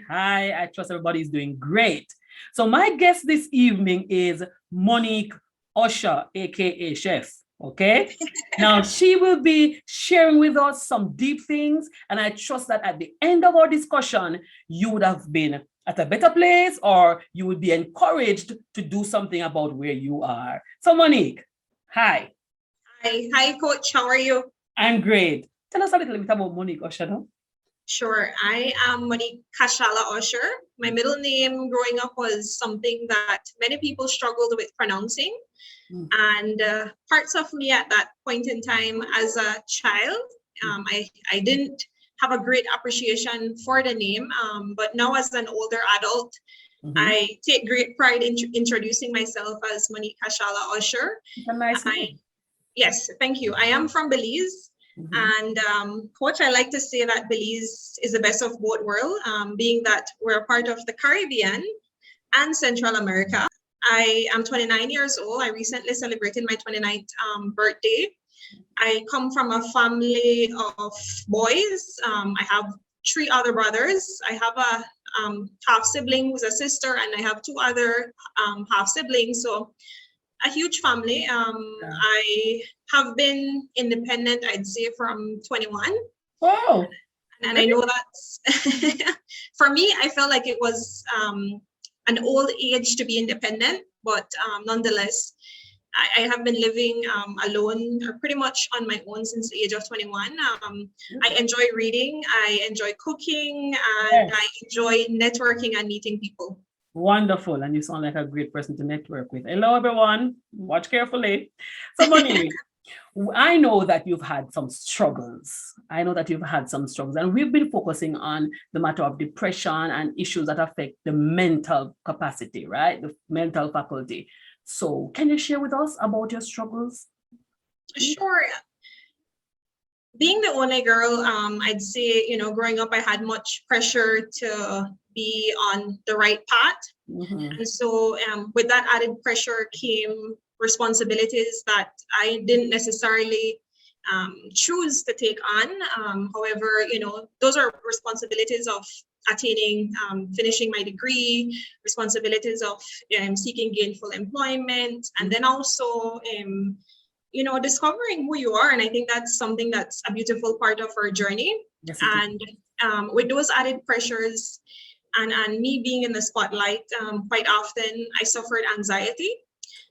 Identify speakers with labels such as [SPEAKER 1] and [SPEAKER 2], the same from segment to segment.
[SPEAKER 1] Hi. I trust everybody is doing great. So my guest this evening is Monique Usher, aka Chef. Okay. Now she will be sharing with us some deep things, and I trust that at the end of our discussion, you would have been at a better place, or you would be encouraged to do something about where you are. So Monique, hi.
[SPEAKER 2] Hi, Coach. How are you?
[SPEAKER 1] I'm great. Tell us a little bit about Monique Usher, no?
[SPEAKER 2] Sure. I am Monique Kashala Usher. My middle name growing up was something that many people struggled with pronouncing. And parts of me at that point in time as a child, I didn't have a great appreciation for the name. But now as an older adult, I take great pride in introducing myself as Monique Kashala Usher.
[SPEAKER 1] It's a nice name.
[SPEAKER 2] Yes, thank you. I am from Belize. And Coach, I like to say that Belize is the best of both worlds, being that we're a part of the Caribbean and Central America. I am 29 years old. I recently celebrated my 29th birthday. I come from a family of boys. I have 3 other brothers. I have a half sibling who's a sister, and I have 2 other half siblings. So a huge family. I have been independent, I'd say, from 21.
[SPEAKER 1] Wow.
[SPEAKER 2] And I know that for me, I felt like it was an old age to be independent, but nonetheless, I have been living alone or pretty much on my own since the age of 21. I enjoy reading, I enjoy cooking, and I enjoy networking and meeting people.
[SPEAKER 1] Wonderful. And you sound like a great person to network with. Hello, everyone. Watch carefully. So, Monique, I know that you've had some struggles. And we've been focusing on the matter of depression and issues that affect the mental capacity, right? The mental faculty. So can you share with us about your struggles?
[SPEAKER 2] Sure. Being the only girl, I'd say, growing up, I had much pressure to be on the right path. And so with that added pressure came responsibilities that I didn't necessarily choose to take on. However, those are responsibilities of attaining, finishing my degree, responsibilities of seeking gainful employment, and then also discovering who you are. And I think that's something that's a beautiful part of our journey.
[SPEAKER 1] Yes,
[SPEAKER 2] and with those added pressures and me being in the spotlight, quite often I suffered anxiety.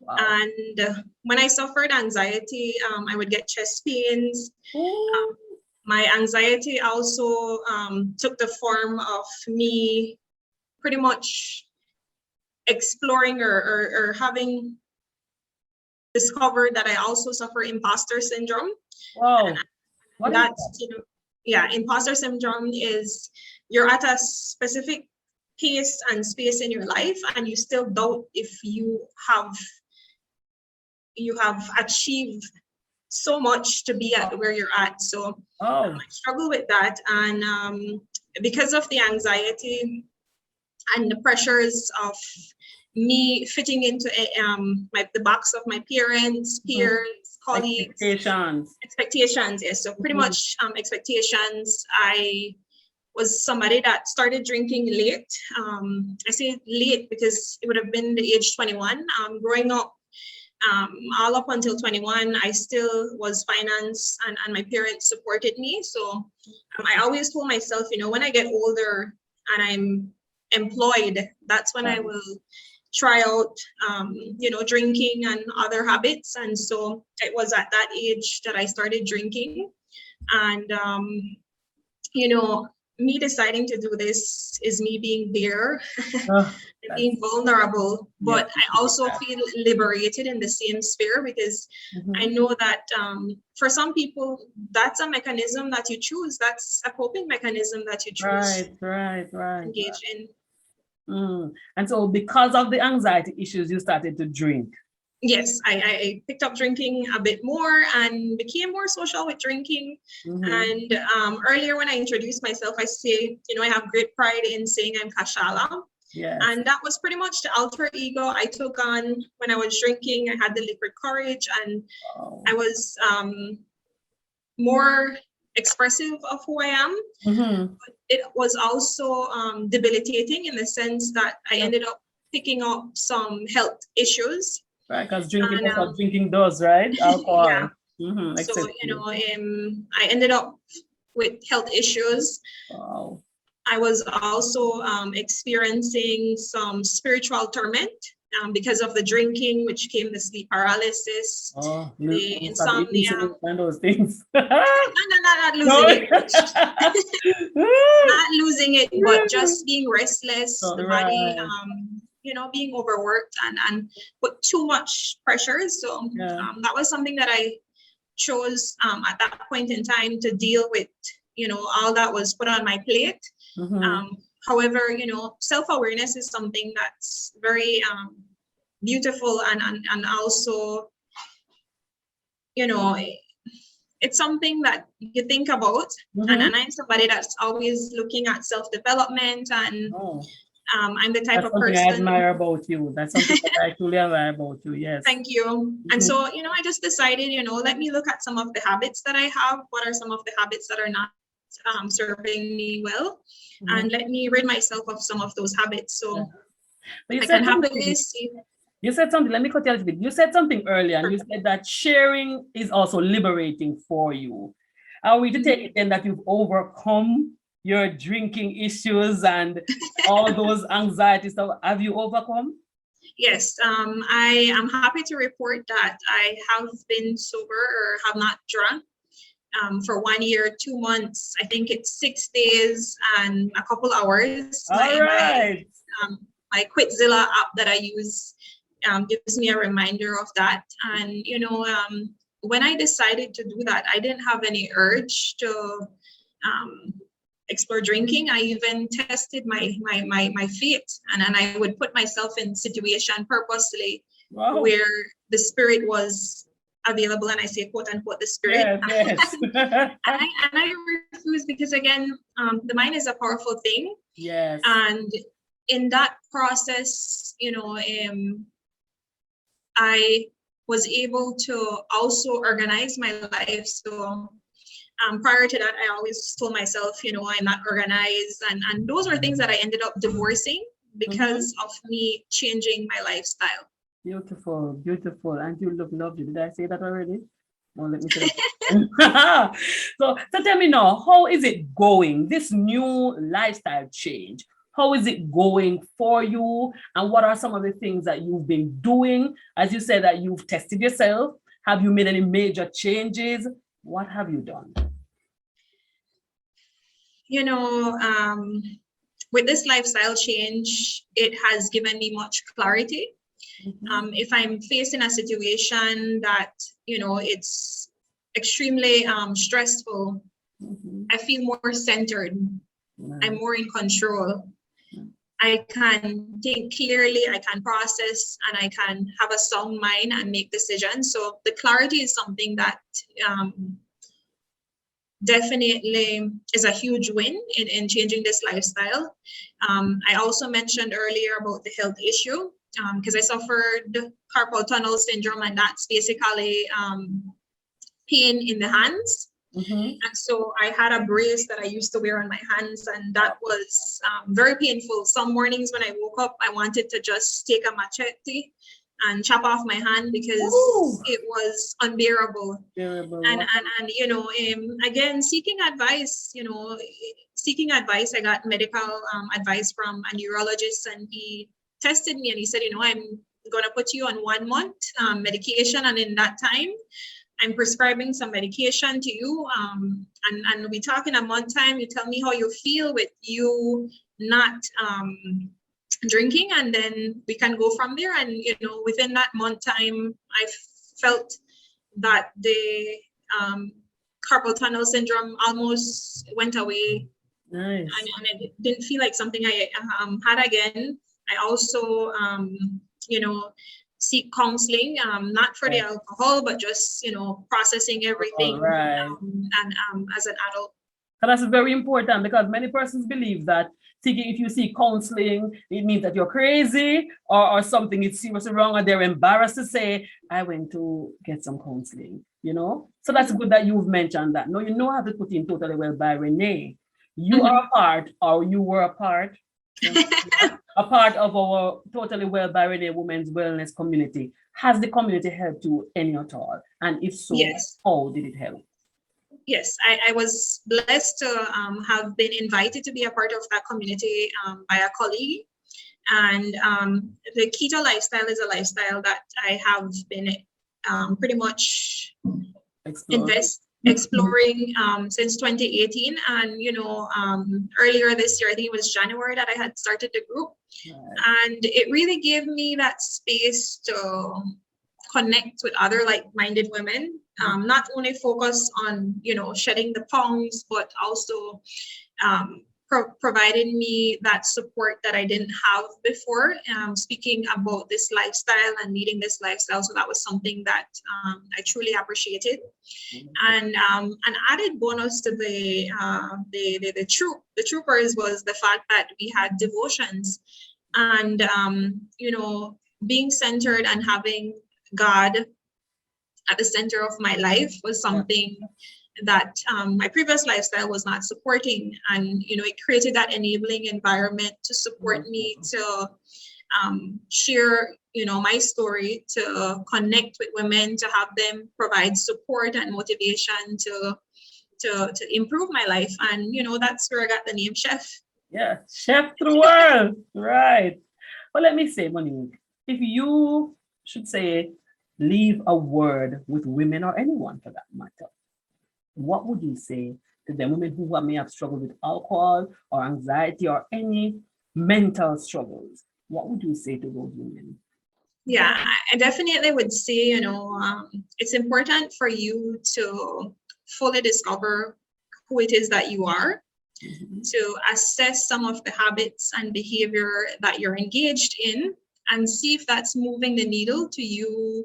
[SPEAKER 2] Wow. And when I suffered anxiety, I would get chest pains. My anxiety also took the form of me pretty much exploring or having discovered that I also suffer imposter syndrome.
[SPEAKER 1] Wow.
[SPEAKER 2] Imposter syndrome is you're at a specific pace and space in your life, and you still doubt if you have achieved so much to be at where you're at. So I struggle with that, and because of the anxiety and the pressures of me fitting into the box of my parents, peers, colleagues, expectations. Yes, so pretty much expectations. I was somebody that started drinking late. I say late because it would have been the age 21. Growing up, all up until 21, I still was financed, and my parents supported me. So I always told myself, when I get older and I'm employed, that's when I will try out, drinking and other habits. And so it was at that age that I started drinking. And, me deciding to do this is me being bare, being vulnerable, but I also feel liberated in the same sphere, because I know that for some people, that's a mechanism that you choose. That's a coping mechanism that you choose.
[SPEAKER 1] Right.
[SPEAKER 2] Engage in.
[SPEAKER 1] And so because of the anxiety issues, you started to drink.
[SPEAKER 2] Yes, I picked up drinking a bit more and became more social with drinking. And earlier when I introduced myself, I say, I have great pride in saying I'm Kashala.
[SPEAKER 1] Yes.
[SPEAKER 2] And that was pretty much the alter ego I took on when I was drinking. I had the liquid courage, and I was more expressive of who I am. But it was also debilitating in the sense that I ended up picking up some health issues.
[SPEAKER 1] Right, because drinking, that's what drinking does, right? Alcohol.
[SPEAKER 2] Yeah. So, I ended up with health issues.
[SPEAKER 1] Wow.
[SPEAKER 2] I was also experiencing some spiritual torment because of the drinking, which came the sleep paralysis, the insomnia.
[SPEAKER 1] And those things.
[SPEAKER 2] Not losing it. Not losing it, but just being restless, the body, being overworked and put too much pressure. So that was something that I chose at that point in time to deal with, all that was put on my plate. However, self-awareness is something that's very beautiful and also, it's something that you think about. And I'm somebody that's always looking at self-development and I'm the type of person
[SPEAKER 1] I admire about you. That's something that I truly admire about you. Yes.
[SPEAKER 2] Thank you. And so, I just decided, let me look at some of the habits that I have. What are some of the habits that are not serving me well? And let me rid myself of some of those habits. So
[SPEAKER 1] you said something, let me cut you a little bit. You said something earlier, and you said that sharing is also liberating for you. Are we to take it then that you've overcome your drinking issues and all those anxieties? So have you overcome?
[SPEAKER 2] Yes, I am happy to report that I have been sober or have not drunk for 1 year, 2 months. I think it's 6 days and a couple hours.
[SPEAKER 1] All right.
[SPEAKER 2] My Quitzilla app that I use gives me a reminder of that. And, when I decided to do that, I didn't have any urge to explore drinking. I even tested my fate, and I would put myself in situation purposely where the spirit was available, and I say quote unquote the spirit.
[SPEAKER 1] Yes.
[SPEAKER 2] and I refuse because again, the mind is a powerful thing.
[SPEAKER 1] Yes.
[SPEAKER 2] And in that process, I was able to also organize my life. So prior to that, I always told myself, I'm not organized. And those are things that I ended up divorcing because of me changing my lifestyle.
[SPEAKER 1] Beautiful, beautiful. And you look lovely. Did I say that already? No, let me say that. So tell me now, how is it going, this new lifestyle change? How is it going for you? And what are some of the things that you've been doing? As you said that you've tested yourself. Have you made any major changes? What have you done?
[SPEAKER 2] With this lifestyle change, it has given me much clarity. If I'm facing a situation that, it's extremely stressful, I feel more centered. I'm more in control. I can think clearly, I can process, and I can have a sound mind and make decisions. So the clarity is something that definitely is a huge win in changing this lifestyle. I also mentioned earlier about the health issue because I suffered carpal tunnel syndrome, and that's basically pain in the hands. And so I had a brace that I used to wear on my hands, and that was very painful. Some mornings when I woke up, I wanted to just take a machete and chop off my hand because it was unbearable. And again, seeking advice, I got medical advice from a neurologist, and he tested me and he said, I'm going to put you on 1 month medication, and in that time, I'm prescribing some medication to you, and we talk in a month time. You tell me how you feel with you not drinking, and then we can go from there. And within that month time, I felt that the carpal tunnel syndrome almost went away.
[SPEAKER 1] Nice.
[SPEAKER 2] And it didn't feel like something I had again. I also, seek counseling, not for the alcohol, but just, processing everything and as an adult.
[SPEAKER 1] And that's very important because many persons believe that if you seek counseling, it means that you're crazy or something is seriously wrong, and they're embarrassed to say, I went to get some counseling. So that's good that you've mentioned that. No, you know how to put in Totally Well by Renee. You are a part, or you were a part, a part of our Totally Well by Renee Women's Wellness community. Has the community helped you any at all? And if so,
[SPEAKER 2] yes.
[SPEAKER 1] How did it help?
[SPEAKER 2] Yes, I was blessed to have been invited to be a part of that community by a colleague. And the keto lifestyle is a lifestyle that I have been pretty much exploring since 2018. And, earlier this year, I think it was January, that I had started the group. And it really gave me that space to connect with other like-minded women, not only focus on, shedding the pounds, but also provided me that support that I didn't have before, speaking about this lifestyle and leading this lifestyle. So that was something that I truly appreciated. And an added bonus to the troopers was the fact that we had devotions, and being centered and having God at the center of my life was something that my previous lifestyle was not supporting. And it created that enabling environment to support me to share my story, to connect with women, to have them provide support and motivation to improve my life. And that's where I got the name Chef.
[SPEAKER 1] Yeah, Chef to the world. Right. Well, let me say, Monique, if you should say leave a word with women, or anyone for that matter, what would you say to the women who may have struggled with alcohol or anxiety or any mental struggles? What would you say to those women?
[SPEAKER 2] Yeah, I definitely would say, it's important for you to fully discover who it is that you are, to assess some of the habits and behavior that you're engaged in, and see if that's moving the needle to you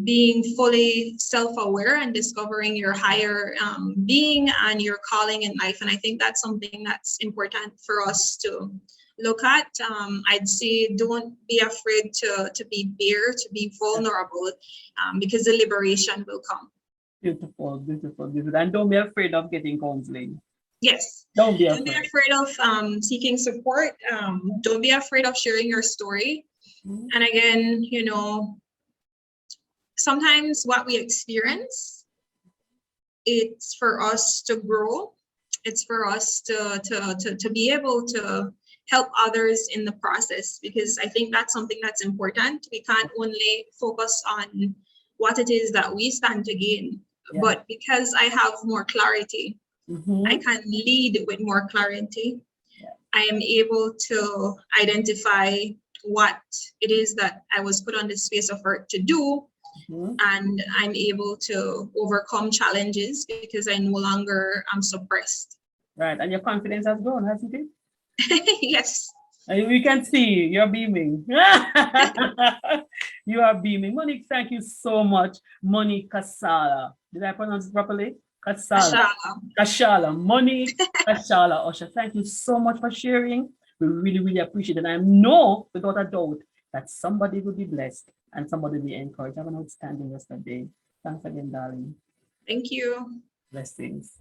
[SPEAKER 2] being fully self-aware and discovering your higher being and your calling in life. And I think that's something that's important for us to look at. I'd say don't be afraid to be bare, to be vulnerable, because the liberation will come.
[SPEAKER 1] Beautiful, beautiful, beautiful. And don't be afraid of getting counseling.
[SPEAKER 2] Yes.
[SPEAKER 1] Don't be
[SPEAKER 2] afraid of seeking support. Don't be afraid of sharing your story. And again, sometimes what we experience, it's for us to grow. It's for us to be able to help others in the process, because I think that's something that's important. We can't only focus on what it is that we stand to gain, but because I have more clarity, I can lead with more clarity. I am able to identify what it is that I was put on this face of earth to do. And I'm able to overcome challenges because I no longer am suppressed.
[SPEAKER 1] Right. And your confidence has grown, hasn't it?
[SPEAKER 2] Yes.
[SPEAKER 1] And we can see you're beaming. You are beaming. Monique, thank you so much. Monique Kasala. Did I pronounce it properly? Kashala. Monique Kashala Osha. Thank you so much for sharing. We really, really appreciate it. And I know without a doubt that somebody will be blessed and somebody will be encouraged. Have an outstanding rest of the day. Thanks again, darling.
[SPEAKER 2] Thank you.
[SPEAKER 1] Blessings.